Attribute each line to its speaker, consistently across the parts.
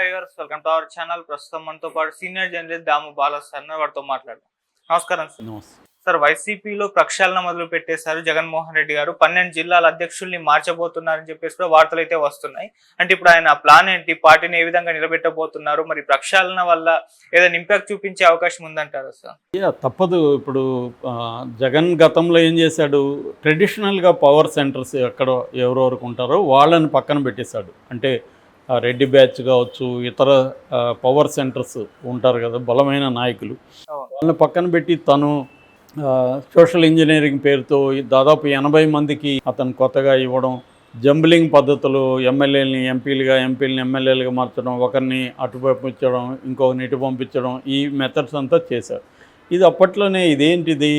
Speaker 1: Viewers welcome to our channel. ప్రస్తుతం మనతో పాటు సీనియర్ జర్నలిస్ట్ దాము బాలాస్ సార్ వారితో మాట్లాడదాం. నమస్కారం సార్.
Speaker 2: నమస్తే.
Speaker 1: సార్, వైసీపీలో ప్రక్షాళన మొదలు పెట్టేశారు జగన్మోహన్ రెడ్డి గారు. 12 జిల్లాల అధ్యక్షుల్ని మార్చబోతున్నారని చెప్పేసి కూడా వార్తలు అయితే వస్తున్నాయి. అంటే ఇప్పుడు ఆయన ప్లాన్ ఏంటి, పార్టీని ఏ విధంగా నిలబెట్టబోతున్నారు, మరి ప్రక్షాళన వల్ల ఏదైనా ఇంపాక్ట్ చూపించే అవకాశం ఉందంటారా సార్?
Speaker 2: తప్పదు. ఇప్పుడు జగన్ గతంలో ఏం చేశాడు, ట్రెడిషనల్గా పవర్ సెంటర్స్ ఎక్కడ ఎవరెవరికి ఉంటారో వాళ్ళని పక్కన పెట్టేశాడు. అంటే రెడ్డి బ్యాచ్ కావచ్చు, ఇతర పవర్ సెంటర్స్ ఉంటారు కదా, బలమైన నాయకులు, వాళ్ళని పక్కన పెట్టి తను సోషల్ ఇంజనీరింగ్ పేరుతో దాదాపు 80 మందికి అతను కొత్తగా ఇవ్వడం, జంబ్లింగ్ పద్ధతులు, ఎమ్మెల్యేలని ఎంపీలుగా, ఎంపీలని ఎమ్మెల్యేలుగా మార్చడం, ఒకరిని అటు పంపించడం, ఇంకొకరిని ఇటు పంపించడం, ఈ మెథడ్స్ అంతా చేశారు. ఇది అప్పట్లోనే ఇదేంటిది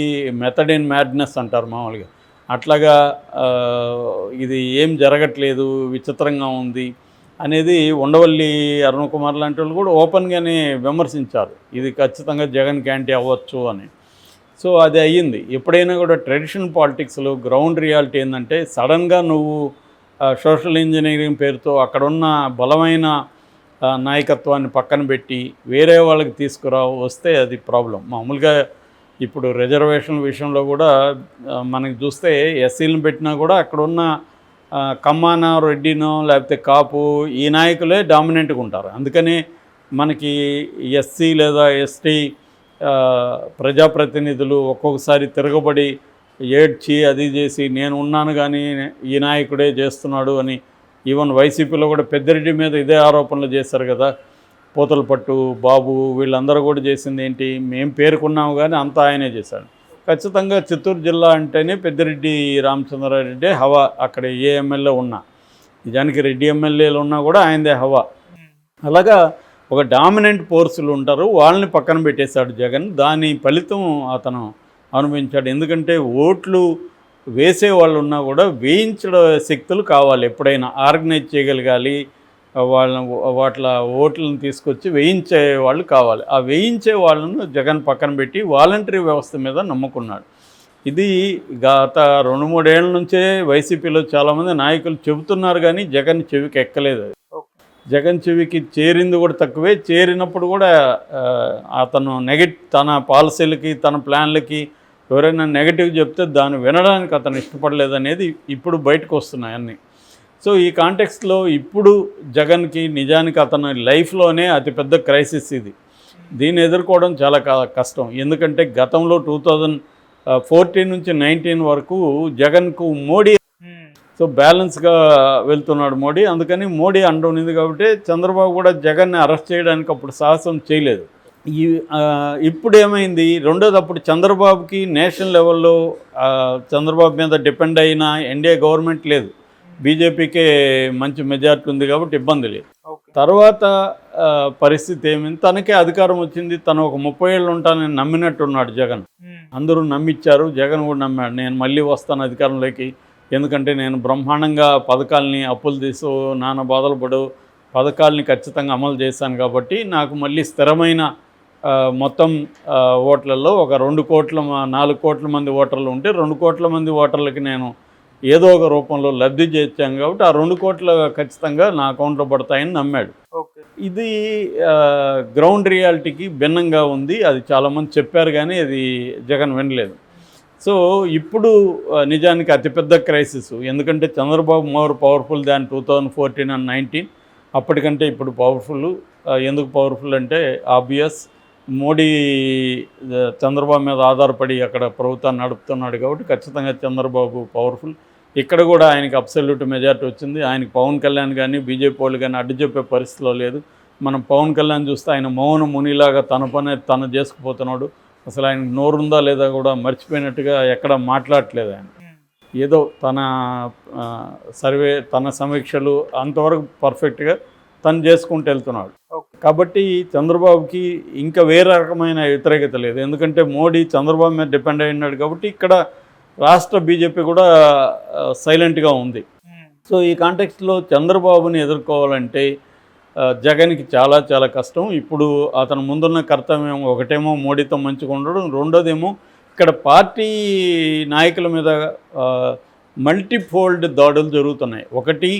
Speaker 2: మెథడ్ ఇన్ మ్యాడ్నెస్ అంటారు మామూలుగా. అట్లాగా ఇది ఏం జరగట్లేదు, విచిత్రంగా ఉంది అనేది ఉండవల్లి అరుణ్ కుమార్ లాంటి వాళ్ళు కూడా ఓపెన్గానే విమర్శించారు. ఇది ఖచ్చితంగా జగన్ క్యాంటీ అవ్వచ్చు అని. సో అది అయ్యింది. ఎప్పుడైనా కూడా ట్రెడిషనల్ పాలిటిక్స్లో గ్రౌండ్ రియాలిటీ ఏంటంటే, సడన్గా నువ్వు సోషల్ ఇంజనీరింగ్ పేరుతో అక్కడున్న బలమైన నాయకత్వాన్ని పక్కన పెట్టి వేరే వాళ్ళకి వస్తే అది ప్రాబ్లం. మామూలుగా ఇప్పుడు రిజర్వేషన్ విషయంలో కూడా మనకి చూస్తే ఎస్సీలను పెట్టినా కూడా అక్కడున్న కమ్మానో, రెడ్డినో, లేకపోతే కాపు, ఈ నాయకులే డామినెంట్గా ఉంటారు. అందుకని మనకి ఎస్సీ లేదా ఎస్టీ ప్రజాప్రతినిధులు ఒక్కొక్కసారి తిరగబడి ఏడ్చి అది చేసి నేను ఉన్నాను కానీ ఈ నాయకుడే చేస్తున్నాడు అని, ఈవెన్ వైసీపీలో కూడా పెద్దిరెడ్డి మీద ఇదే ఆరోపణలు చేశారు కదా. పోతలపట్టు బాబు వీళ్ళందరూ కూడా చేసింది ఏంటి, మేము పేర్కొన్నాము కానీ అంతా ఆయనే చేశాడు. ఖచ్చితంగా చిత్తూరు జిల్లా అంటేనే పెద్దిరెడ్డి రామచంద్రారెడ్డి హవా. అక్కడ ఏ ఎమ్మెల్యే ఉన్నా, నిజానికి రెడ్డి ఎమ్మెల్యేలు ఉన్నా కూడా ఆయనదే హవా. అలాగా ఒక డామినెంట్ ఫోర్సులు ఉంటారు, వాళ్ళని పక్కన పెట్టేశాడు జగన్. దాని ఫలితం అతను అనుభవించాడు. ఎందుకంటే ఓట్లు వేసే వాళ్ళు ఉన్నా కూడా వేయించడం శక్తులు కావాలి. ఎప్పుడైనా ఆర్గనైజ్ చేయగలగాలి, వాట్ల ఓట్లను తీసుకొచ్చి వేయించే వాళ్ళు కావాలి. ఆ వేయించే వాళ్ళను జగన్ పక్కన పెట్టి వాలంటరీ వ్యవస్థ మీద నమ్ముకున్నాడు. ఇది గత 2-3 ఏళ్ళ నుంచే వైసీపీలో చాలామంది నాయకులు చెబుతున్నారు కానీ జగన్ చెవికి ఎక్కలేదు. జగన్ చెవికి చేరింది కూడా తక్కువే. చేరినప్పుడు కూడా అతను తన పాలసీలకి, తన ప్లాన్లకి ఎవరైనా నెగటివ్ చెప్తే దాన్ని వినడానికి అతను ఇష్టపడలేదనేది ఇప్పుడు బయటకు వస్తున్నాయి అన్నీ. సో ఈ కాంటెక్స్ట్లో ఇప్పుడు జగన్కి నిజానికి అతని లైఫ్లోనే అతిపెద్ద క్రైసిస్ ఇది. దీన్ని ఎదుర్కోవడం చాలా కష్టం. ఎందుకంటే గతంలో 2014 నుంచి 19 వరకు జగన్కు మోడీ సో బ్యాలెన్స్గా వెళ్తున్నాడు మోడీ. అందుకని మోడీ అండవునింది కాబట్టి చంద్రబాబు కూడా జగన్ని అరెస్ట్ చేయడానికి అప్పుడు సాహసం చేయలేదు. ఇప్పుడు ఏమైంది, రెండోది అప్పుడు చంద్రబాబుకి నేషనల్ లెవెల్లో చంద్రబాబు మీద డిపెండ్ అయిన ఎన్డీఏ గవర్నమెంట్ లేదు, బీజేపీకే మంచి మెజార్టీ ఉంది కాబట్టి ఇబ్బంది లేదు. తర్వాత పరిస్థితి ఏమైంది, తనకే అధికారం వచ్చింది, తను ఒక 30 ఏళ్ళు ఉంటానని నమ్మినట్టున్నాడు జగన్. అందరూ నమ్మిచ్చారు, జగన్ కూడా నమ్మాడు, నేను మళ్ళీ వస్తాను అధికారంలోకి, ఎందుకంటే నేను బ్రహ్మాండంగా పథకాలని అప్పులు తీసు నానా బాధలు పడు పథకాలని ఖచ్చితంగా అమలు చేశాను కాబట్టి నాకు మళ్ళీ స్థిరమైన మొత్తం ఓట్లలో ఒక 4 కోట్ల మంది ఓటర్లు ఉంటే 2 కోట్ల మంది ఓటర్లకి నేను ఏదో ఒక రూపంలో లబ్ధి చేర్చాను కాబట్టి ఆ 2 కోట్ల ఖచ్చితంగా నా అకౌంట్లో పడతాయని నమ్మాడు. ఇది గ్రౌండ్ రియాలిటీకి భిన్నంగా ఉంది. అది చాలామంది చెప్పారు కానీ అది జగన్ వినలేదు. సో ఇప్పుడు నిజానికి అతిపెద్ద క్రైసిస్. ఎందుకంటే Chandrababu more powerful than 2014 and 19. అప్పటికంటే ఇప్పుడు పవర్ఫుల్. ఎందుకు పవర్ఫుల్ అంటే ఆబ్వియస్, మోడీ చంద్రబాబు మీద ఆధారపడి అక్కడ ప్రభుత్వాన్ని నడుపుతున్నాడు కాబట్టి ఖచ్చితంగా చంద్రబాబు పవర్ఫుల్. ఇక్కడ కూడా ఆయనకి అబ్సల్యూట్ మెజార్టీ వచ్చింది. ఆయనకి పవన్ కళ్యాణ్ కానీ బీజేపీ వాళ్ళు కానీ అడ్డు చెప్పే పరిస్థితిలో లేదు. మనం పవన్ కళ్యాణ్ చూస్తే ఆయన మౌన మునిలాగా తన పని తను చేసుకుపోతున్నాడు. అసలు ఆయన నోరుందా లేదా కూడా మర్చిపోయినట్టుగా ఎక్కడ మాట్లాడట్లేదు. ఆయన ఏదో తన తన సమీక్షలు అంతవరకు పర్ఫెక్ట్గా తను చేసుకుంటూ వెళ్తున్నాడు. కాబట్టి చంద్రబాబుకి ఇంకా వేరే రకమైన వ్యతిరేకత లేదు. ఎందుకంటే మోడీ చంద్రబాబు మీద డిపెండ్ అయినాడు కాబట్టి ఇక్కడ రాష్ట్ర బీజేపీ కూడా సైలెంట్గా ఉంది. సో ఈ కాంటెక్స్ట్లో చంద్రబాబుని ఎదుర్కోవాలంటే జగన్కి చాలా చాలా కష్టం. ఇప్పుడు అతను ముందున్న కర్తవ్యం ఒకటేమో మోడీతో మంచిగా ఉండడం, రెండోదేమో ఇక్కడ పార్టీ నాయకుల మీద మల్టీఫోల్డ్ దాడులు జరుగుతున్నాయి. ఒకటి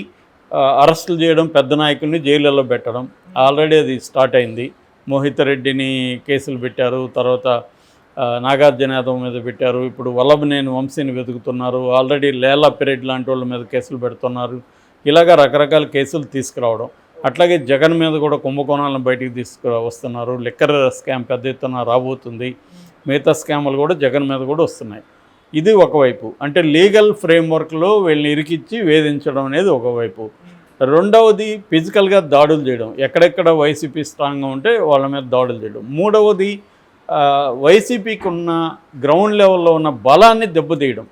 Speaker 2: అరెస్టులు చేయడం, పెద్ద నాయకుల్ని జైళ్ళలో పెట్టడం. ఆల్రెడీ అది స్టార్ట్ అయింది. మోహిత్ రెడ్డిని కేసులు పెట్టారు, తర్వాత నాగార్జున యాదవ్ మీద పెట్టారు, ఇప్పుడు వల్లభనేని వంశీని వెతుకుతున్నారు, ఆల్రెడీ లేలా పిరెడ్ లాంటి వాళ్ళ మీద కేసులు పెడుతున్నారు. ఇలాగ రకరకాల కేసులు తీసుకురావడం. అట్లాగే జగన్ మీద కూడా కుంభకోణాలను బయటికి వస్తున్నారు. లిక్కర్ స్కామ్ పెద్ద ఎత్తున రాబోతుంది. మిగతా స్కాములు కూడా జగన్ మీద కూడా వస్తున్నాయి. ఇది ఒకవైపు, అంటే లీగల్ ఫ్రేమ్వర్క్లో వీళ్ళని ఇరికిచ్చి వేధించడం అనేది ఒకవైపు. రెండవది ఫిజికల్గా దాడులు చేయడం, ఎక్కడెక్కడ వైసీపీ స్ట్రాంగ్గా ఉంటే వాళ్ళ మీద దాడులు చేయడం. మూడవది వైసీపీకి ఉన్న గ్రౌండ్ లెవెల్లో ఉన్న బలాన్ని దెబ్బతీయడం,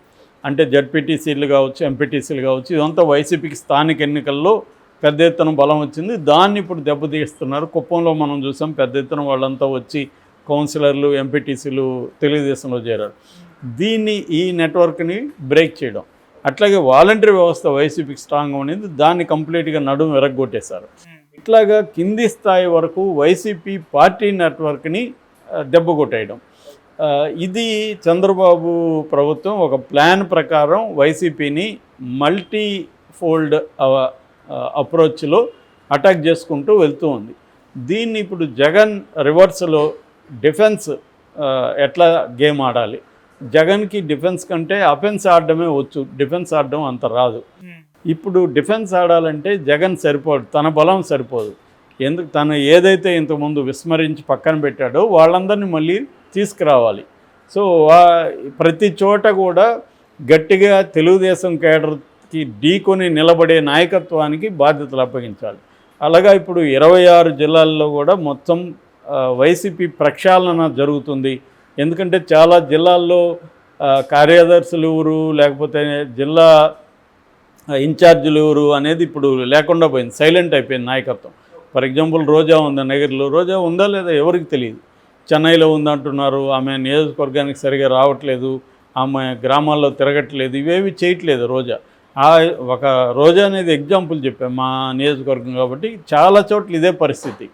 Speaker 2: అంటే జడ్పీటీసీలు కావచ్చు, ఎంపీటీసీలు కావచ్చు, ఇదంతా వైసీపీకి స్థానిక ఎన్నికల్లో పెద్ద ఎత్తున బలం వచ్చింది. దాన్ని ఇప్పుడు దెబ్బతీస్తున్నారు. కుప్పంలో మనం చూసాం, పెద్ద ఎత్తున వాళ్ళంతా వచ్చి కౌన్సిలర్లు, ఎంపీటీసీలు తెలుగుదేశంలో చేరారు. ఈ నెట్వర్క్ని బ్రేక్ చేయడం. అట్లాగే వాలంటరీ వ్యవస్థ వైసీపీకి స్ట్రాంగ్గా ఉండేది, దాన్ని కంప్లీట్గా నడుము విరగ్గొట్టేశారు. ఇట్లాగా కింది స్థాయి వరకు వైసీపీ పార్టీ నెట్వర్క్ని దెబ్బ కొట్టేయడం. ఇది చంద్రబాబు ప్రభుత్వం ఒక ప్లాన్ ప్రకారం వైసీపీని మల్టీ ఫోల్డ్ అప్రోచ్లో అటాక్ చేసుకుంటూ వెళ్తూ ఉంది. దీన్ని ఇప్పుడు జగన్ రివర్స్లో డిఫెన్స్ ఎట్లా గేమ్ ఆడాలి, జగన్కి డిఫెన్స్ కంటే అఫెన్స్ ఆడడమే వచ్చు, డిఫెన్స్ ఆడడం అంత రాదు. ఇప్పుడు డిఫెన్స్ ఆడాలంటే జగన్ సరిపోదు, తన బలం సరిపోదు. ఎందుకు తను ఏదైతే ఇంతకుముందు విస్మరించి పక్కన పెట్టాడో వాళ్ళందరినీ మళ్ళీ తీసుకురావాలి. సో ప్రతి చోట కూడా గట్టిగా తెలుగుదేశం కేడర్కి ఢీకొని నిలబడే నాయకత్వానికి బాధ్యతలు అప్పగించాలి. అలాగా ఇప్పుడు 26 జిల్లాల్లో కూడా మొత్తం వైసీపీ ప్రక్షాళన జరుగుతుంది. ఎందుకంటే చాలా జిల్లాల్లో కార్యదర్శులు ఎవరు, లేకపోతే జిల్లా ఇన్ఛార్జీలు ఎవరు అనేది ఇప్పుడు లేకుండా పోయింది, సైలెంట్ అయిపోయింది నాయకత్వం. ఫర్ ఎగ్జాంపుల్ రోజా ఉంది నగర్లో, రోజా ఉందా లేదా ఎవరికి తెలియదు. చెన్నైలో ఉందంటున్నారు, ఆమె నియోజకవర్గానికి సరిగా రావట్లేదు, ఆమె గ్రామాల్లో తిరగట్లేదు, ఇవేవి చేయట్లేదు రోజా. ఒక రోజా అనేది ఎగ్జాంపుల్ చెప్పాను మా నియోజకవర్గం కాబట్టి. చాలా చోట్ల ఇదే పరిస్థితి,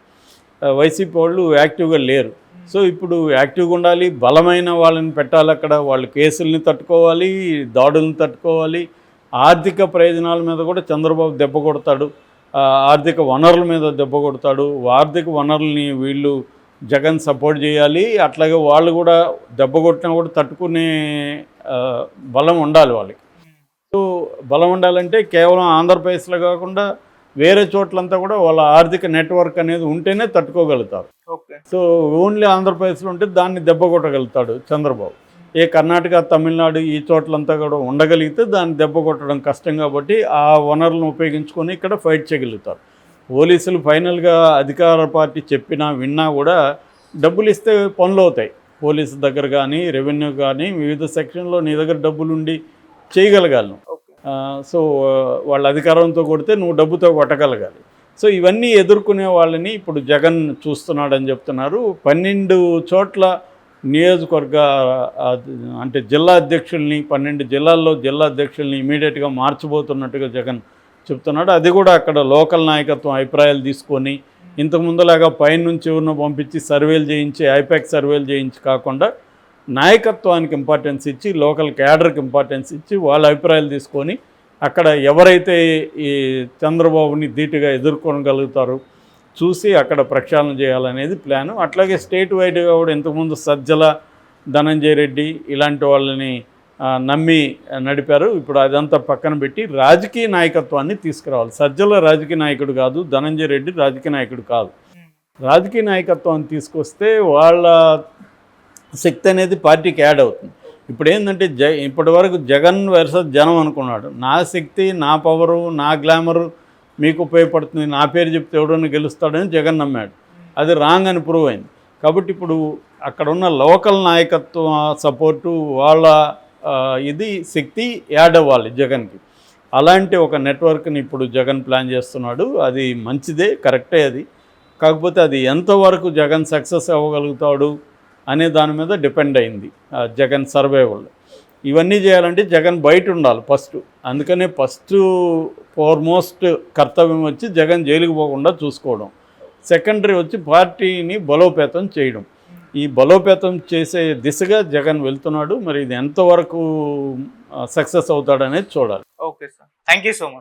Speaker 2: వైసీపీ వాళ్ళు యాక్టివ్గా లేరు. సో ఇప్పుడు యాక్టివ్గా ఉండాలి, బలమైన వాళ్ళని పెట్టాలి అక్కడ, వాళ్ళు కేసుల్ని తట్టుకోవాలి, దాడులను తట్టుకోవాలి. ఆర్థిక ప్రయోజనాల మీద కూడా చంద్రబాబు దెబ్బ కొడతాడు, ఆర్థిక వనరుల మీద దెబ్బ కొడతాడు. ఆర్థిక వనరుల్ని వీళ్ళు జగన్ సపోర్ట్ చేయాలి. అట్లాగే వాళ్ళు కూడా దెబ్బ కొట్టినా కూడా తట్టుకునే బలం ఉండాలి వాళ్ళకి. సో బలం ఉండాలంటే కేవలం ఆంధ్రప్రదేశ్లో కాకుండా వేరే చోట్లంతా కూడా వాళ్ళ ఆర్థిక నెట్వర్క్ అనేది ఉంటేనే తట్టుకోగలుగుతారు. సో ఓన్లీ ఆంధ్రప్రదేశ్లో ఉంటే దాన్ని దెబ్బ కొట్టగలుగుతాడు చంద్రబాబు. కర్ణాటక, తమిళనాడు ఈ చోట్లంతా కూడా ఉండగలిగితే దాన్ని దెబ్బ కొట్టడం కష్టం. కాబట్టి ఆ వనరులను ఉపయోగించుకొని ఇక్కడ ఫైట్ చేయగలుగుతారు. పోలీసులు ఫైనల్గా అధికార పార్టీ చెప్పినా విన్నా కూడా డబ్బులు ఇస్తే పనులు అవుతాయి. పోలీసు దగ్గర కానీ, రెవెన్యూ కానీ, వివిధ సెక్షన్లో నీ దగ్గర డబ్బులు ఉండి చేయగలగాలి. సో వాళ్ళ అధికారంతో కొడితే నువ్వు డబ్బుతో కొట్టగలగాలి. సో ఇవన్నీ ఎదుర్కొనే వాళ్ళని ఇప్పుడు జగన్ చూస్తున్నాడని చెప్తున్నారు. 12 చోట్ల నియోజకవర్గ అంటే జిల్లా అధ్యక్షుల్ని, 12 జిల్లాల్లో జిల్లా అధ్యక్షుల్ని ఇమీడియట్గా మార్చబోతున్నట్టుగా జగన్ చెప్తున్నాడు. అది కూడా అక్కడ లోకల్ నాయకత్వం అభిప్రాయాలు తీసుకొని, ఇంతకుముందులాగా పైనుంచి ఎవరినో పంపించి సర్వేలు చేయించి, ఐపాక్ సర్వేలు చేయించి కాకుండా నాయకత్వానికి ఇంపార్టెన్స్ ఇచ్చి, లోకల్ క్యాడర్కి ఇంపార్టెన్స్ ఇచ్చి, వాళ్ళ అభిప్రాయాలు తీసుకొని అక్కడ ఎవరైతే ఈ చంద్రబాబుని ధీటుగా ఎదుర్కొనగలుగుతారో చూసి అక్కడ ప్రక్షాళన చేయాలనేది ప్లాను. అట్లాగే స్టేట్ వైడ్గా కూడా ఇంతకుముందు సజ్జల, ధనంజయ రెడ్డి ఇలాంటి వాళ్ళని నమ్మి నడిపారు. ఇప్పుడు అదంతా పక్కన పెట్టి రాజకీయ నాయకత్వాన్ని తీసుకురావాలి. సజ్జల రాజకీయ నాయకుడు కాదు, ధనంజయ రెడ్డి రాజకీయ నాయకుడు కాదు. రాజకీయ నాయకత్వాన్ని తీసుకొస్తే వాళ్ళ శక్తి అనేది పార్టీకి యాడ్ అవుతుంది. ఇప్పుడు ఏంటంటే ఇప్పటి వరకు జగన్ వర్సెస్ జనం అనుకున్నాడు. నా శక్తి, నా పవరు, నా గ్లామరు మీకు ఉపయోగపడుతుంది, నా పేరు చెప్తే ఎవడన్నా గెలుస్తాడని జగన్ నమ్మాడు. అది రాంగ్ అని ప్రూవ్ అయింది. కాబట్టి ఇప్పుడు అక్కడ ఉన్న లోకల్ నాయకత్వం సపోర్టు, వాళ్ళ ఇది శక్తి యాడ్ అవ్వాలి జగన్కి. అలాంటి ఒక నెట్వర్క్ని ఇప్పుడు జగన్ ప్లాన్ చేస్తున్నాడు. అది మంచిదే, కరెక్టే. అది కాకపోతే అది ఎంతవరకు జగన్ సక్సెస్ అవ్వగలుగుతాడు అనే దాని మీద డిపెండ్ అయింది జగన్ సర్వైవల్. ఇవన్నీ చేయాలంటే జగన్ బయట ఉండాలి ఫస్ట్. అందుకనే ఫస్ట్ ఫార్మోస్ట్ కర్తవ్యం వచ్చి జగన్ జైలుకి పోకుండా చూసుకోవడం. సెకండరీ వచ్చి పార్టీని బలోపేతం చేయడం. ఈ బలోపేతం చేసే దిశగా జగన్ వెళ్తున్నాడు. మరి ఇది ఎంతవరకు సక్సెస్ అవుతాడనేది చూడాలి.
Speaker 1: Okay sir, thank you so much.